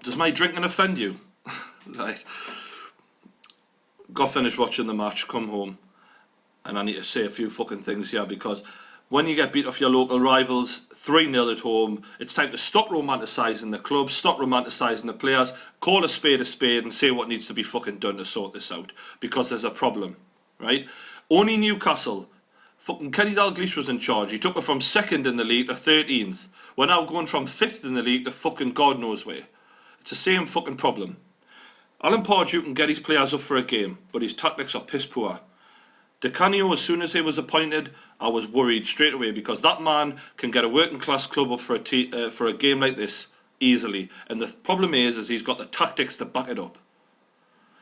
Does my drinking offend you? Right. Got finished watching the match, come home, and I need to say a few fucking things here, because when you get beat off your local rivals 3-0 at home, it's time to stop romanticising the club, stop romanticising the players, call a spade and say what needs to be fucking done to sort this out, because there's a problem, right? Only Newcastle, fucking Kenny Dalglish was in charge. He took it from 2nd in the league to 13th. We're now going from 5th in the league to fucking God knows where. It's the same fucking problem. Alan Pardew can get his players up for a game, but his tactics are piss poor. Di Canio, as soon as he was appointed, I was worried straight away, because that man can get a working class club up for a game like this easily. And the problem is he's got the tactics to back it up.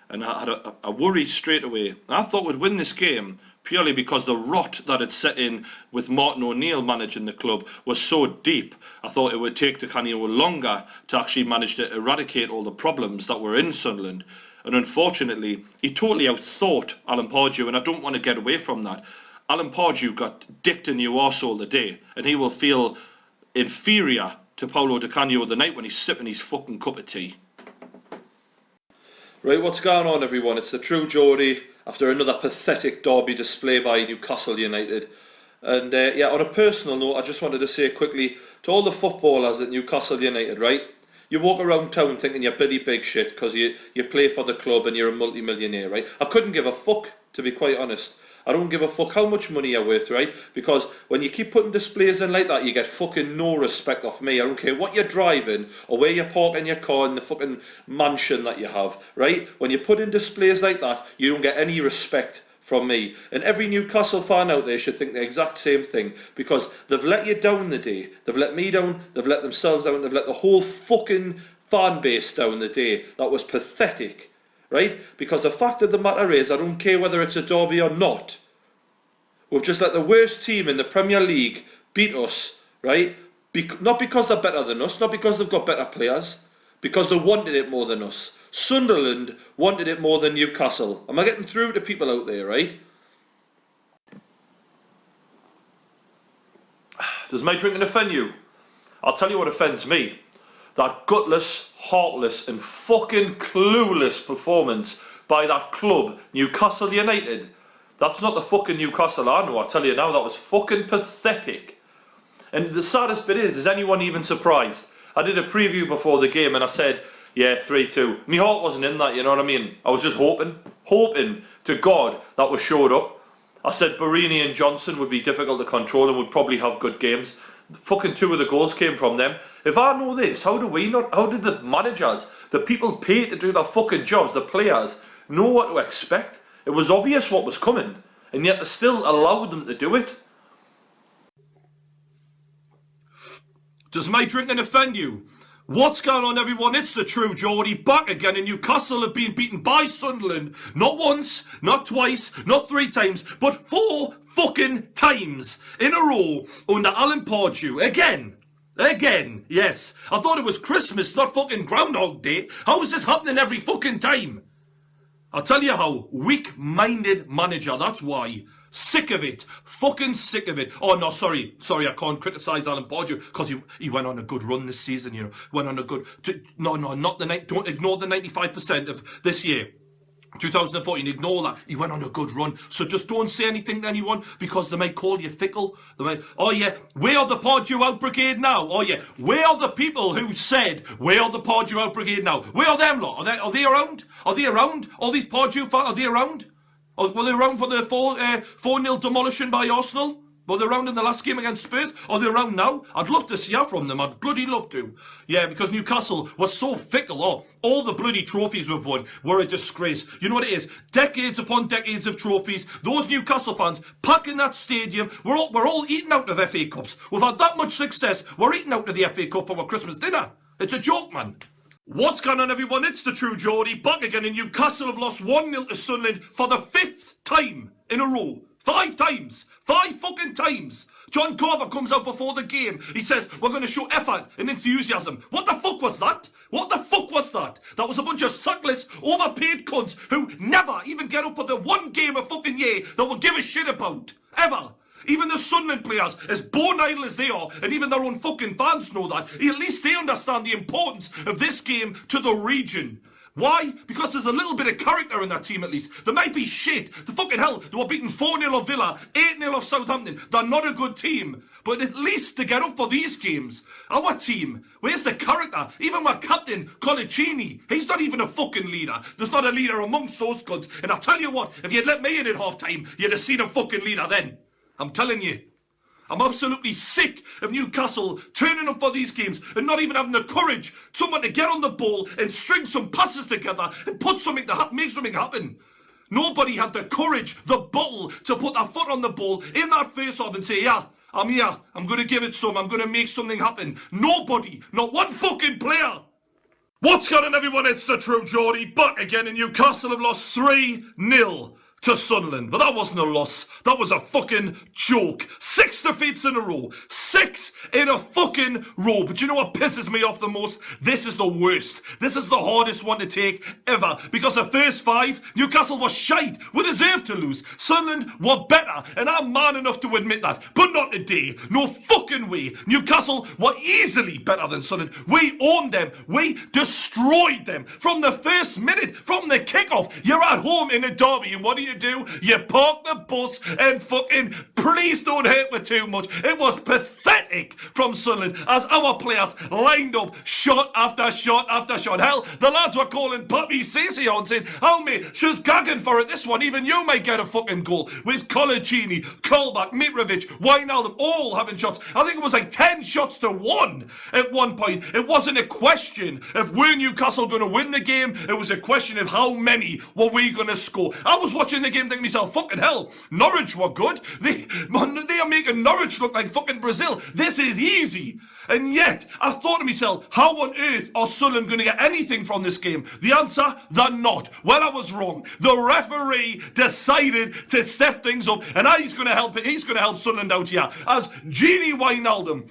And I had a worry straight away. I thought we'd win this game purely because the rot that had set in with Martin O'Neill managing the club was so deep. I thought it would take Di Canio longer to actually manage to eradicate all the problems that were in Sunderland. And unfortunately, he totally outthought Alan Pardew, and I don't want to get away from that. Alan Pardew got dicked in the arsehole the day, and he will feel inferior to Paolo Di Canio the night when he's sipping his fucking cup of tea. Right, what's going on, everyone? It's the true Geordie after another pathetic derby display by Newcastle United. And yeah, on a personal note, I just wanted to say quickly to all the footballers at Newcastle United, right? You walk around town thinking you're Billy Big Shit because you play for the club and you're a multi-millionaire, right? I couldn't give a fuck, to be quite honest. I don't give a fuck how much money you're worth, right? Because when you keep putting displays in like that, you get fucking no respect off me. I don't care what you're driving or where you're parking your car in the fucking mansion that you have, right? When you put in displays like that, you don't get any respect from me. And every Newcastle fan out there should think the exact same thing, because they've let you down the day. They've let me down, they've let themselves down, they've let the whole fucking fan base down the day. That was pathetic. Right? Because the fact of the matter is, I don't care whether it's a derby or not, we've just let the worst team in the Premier League beat us, right? Not because they're better than us, not because they've got better players, because they wanted it more than us. Sunderland wanted it more than Newcastle. Am I getting through to people out there, right? Does my drinking offend you? I'll tell you what offends me. That gutless, heartless and fucking clueless performance by that club, Newcastle United. That's not the fucking Newcastle I know, I tell you now. That was fucking pathetic. And the saddest bit is anyone even surprised? I did a preview before the game and I said, yeah, 3-2. My heart wasn't in that, you know what I mean? I was just hoping to God that was showed up. I said Barini and Johnson would be difficult to control and would probably have good games. Fucking 2 of the goals came from them. If I know this, how do we not? How did the managers, the people paid to do their fucking jobs, the players, know what to expect? It was obvious what was coming, and yet they still allowed them to do it. Does my drinking offend you? What's going on, everyone? It's the true Geordie back again, and Newcastle have been beaten by Sunderland not once, not twice, not 3 times, but 4 fucking times in a row under Alan Pardew. Again, yes. I thought it was Christmas, not fucking Groundhog Day. How is this happening every fucking time? I'll tell you how. Weak-minded manager, that's why. Sick of it. Fucking sick of it. Oh, no, sorry, I can't criticise Alan Pardew because he went on a good run this season, you know. Went on a good... No, not the... Don't ignore the 95% of this year. 2014, ignore that. He went on a good run. So just don't say anything to anyone because they might call you fickle. They might, oh yeah, where are the Pardew out brigade now? Oh yeah, where are the people who said, where are the Pardew out brigade now? Where are them lot? Are they around? Are they around? All these Pardew fans, are they around? Or were they around for the 4-0 demolition by Arsenal? Were they around in the last game against Spurs? Are they around now? I'd love to hear from them. I'd bloody love to. Yeah, because Newcastle was so fickle. Oh, all the bloody trophies we've won were a disgrace. You know what it is? Decades upon decades of trophies. Those Newcastle fans packing that stadium. We're all eating out of FA Cups. We've had that much success. We're eating out of the FA Cup for our Christmas dinner. It's a joke, man. What's going on, everyone? It's the true Geordie back again, and Newcastle have lost 1-0 to Sunderland for the 5th time in a row. 5 times. 5 fucking times. John Carver comes out before the game. He says, we're going to show effort and enthusiasm. What the fuck was that? What the fuck was that? That was a bunch of sackless, overpaid cunts who never even get up for the one game a fucking year that will give a shit about. Ever. Even the Sunderland players, as born idle as they are, and even their own fucking fans know that, at least they understand the importance of this game to the region. Why? Because there's a little bit of character in that team at least. They might be shit. The fucking hell, they were beaten 4-0 off Villa, 8-0 off Southampton. They're not a good team. But at least they get up for these games. Our team, where's the character? Even our captain, Colaccini, he's not even a fucking leader. There's not a leader amongst those cunts. And I'll tell you what, if you'd let me in at half-time, you'd have seen a fucking leader then. I'm telling you. I'm absolutely sick of Newcastle turning up for these games and not even having the courage, someone to get on the ball and string some passes together and put something to make something happen. Nobody had the courage, the bottle, to put their foot on the ball in that face-off and say, yeah, I'm here, I'm going to give it some, I'm going to make something happen. Nobody, not one fucking player. What's going on, everyone? It's the true Geordie, back again, and Newcastle have lost 3-0. To Sunderland. But that wasn't a loss. That was a fucking joke. 6 defeats in a row. 6 in a fucking row. But you know what pisses me off the most? This is the worst. This is the hardest one to take ever. Because the first 5, Newcastle was shite. We deserved to lose. Sunderland were better. And I'm man enough to admit that. But not today. No fucking way. Newcastle were easily better than Sunderland. We owned them. We destroyed them. From the first minute. From the kickoff. You're at home in a derby. And what do? You park the bus and fucking, please don't hate me too much. It was pathetic from Sunderland as our players lined up shot after shot after shot. Hell, the lads were calling Papi Cisse on saying, oh mate, she's gagging for it this one. Even you might get a fucking goal. With Colaccini, Colback, Mitrovic, Wijnaldum all having shots. I think it was like 10 shots to 1 at one point. It wasn't a question of were Newcastle going to win the game. It was a question of how many were we going to score. I was watching the game thinking to myself, fucking hell, Norwich were good. They are making Norwich look like fucking Brazil. This is easy. And yet, I thought to myself, how on earth are Sunderland going to get anything from this game? The answer, they're not. Well, I was wrong. The referee decided to step things up, and he's going to help it. He's going to help Sunderland out here. As Gini Wijnaldum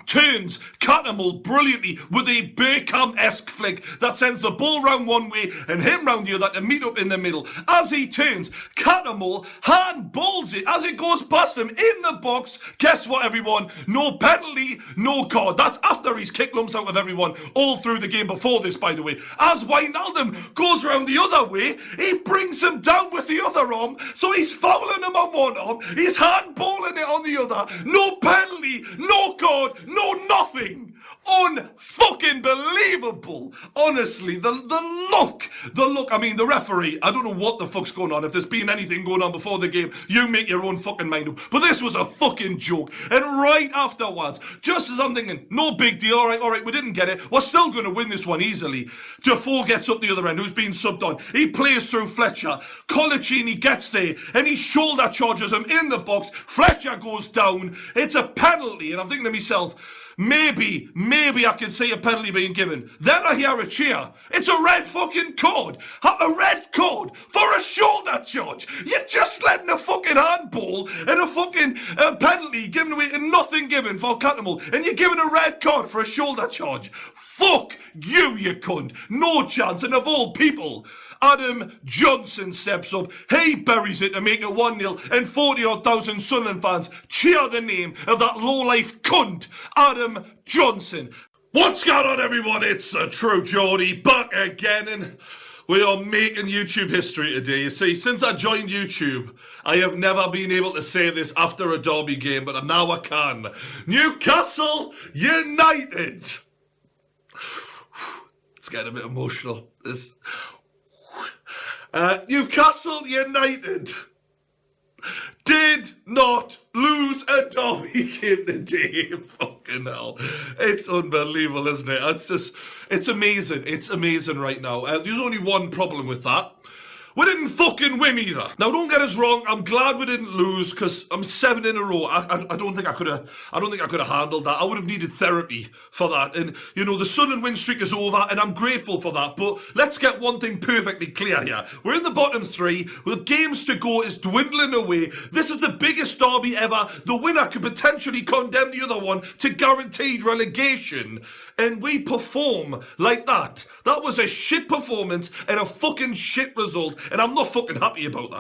turns Catamol brilliantly with a Bergkamp-esque flick that sends the ball round one way and him round the other to meet up in the middle. As he turns, Catamol handballs it as it goes past him in the box. Guess what, everyone? No penalty, no card. That's after he's kicked lumps out of everyone all through the game before this, by the way. As Wijnaldum goes round the other way, he brings him down with the other arm, so he's fouling him on one arm, he's handballing it on the other. No penalty, no card, no nothing. Unfucking believable. Honestly, the look. I mean, the referee, I don't know what the fuck's going on. If there's been anything going on before the game, you make your own fucking mind up. But this was a fucking joke. And right afterwards, just as I'm thinking, no big deal, all right, we didn't get it. We're still going to win this one easily. Defoe gets up the other end, who's been subbed on. He plays through Fletcher. Colaccini gets there, and he shoulder charges him in the box. Fletcher goes down. It's a penalty, and I'm thinking to myself, maybe I can see a penalty being given. Then I hear a cheer. It's a red fucking card. A red card for a shoulder charge. You're just letting a fucking handball and a fucking penalty given away and nothing given for Catamol. And you're giving a red card for a shoulder charge. Fuck you, you cunt. No chance. And of all people, Adam Johnson steps up. He buries it to make it 1-0, and 40,000 Sunderland fans cheer the name of that low-life cunt, Adam Johnson. What's going on, everyone? It's the true Geordie back again, and we are making YouTube history today. You see, since I joined YouTube, I have never been able to say this after a derby game, but now I can. Newcastle United. It's getting a bit emotional. Newcastle United did not lose a derby game today. Fucking hell. It's unbelievable, isn't it? It's amazing. It's amazing right now. There's only one problem with that. We didn't fucking win either. Now, don't get us wrong. I'm glad we didn't lose because I'm 7 in a row. I don't think I could have. Handled that. I would have needed therapy for that. And you know, the Sunderland win streak is over, and I'm grateful for that. But let's get one thing perfectly clear here. We're in the bottom 3. With games to go, is dwindling away. This is the biggest derby ever. The winner could potentially condemn the other one to guaranteed relegation. And we perform like that. That was a shit performance and a fucking shit result. And I'm not fucking happy about that.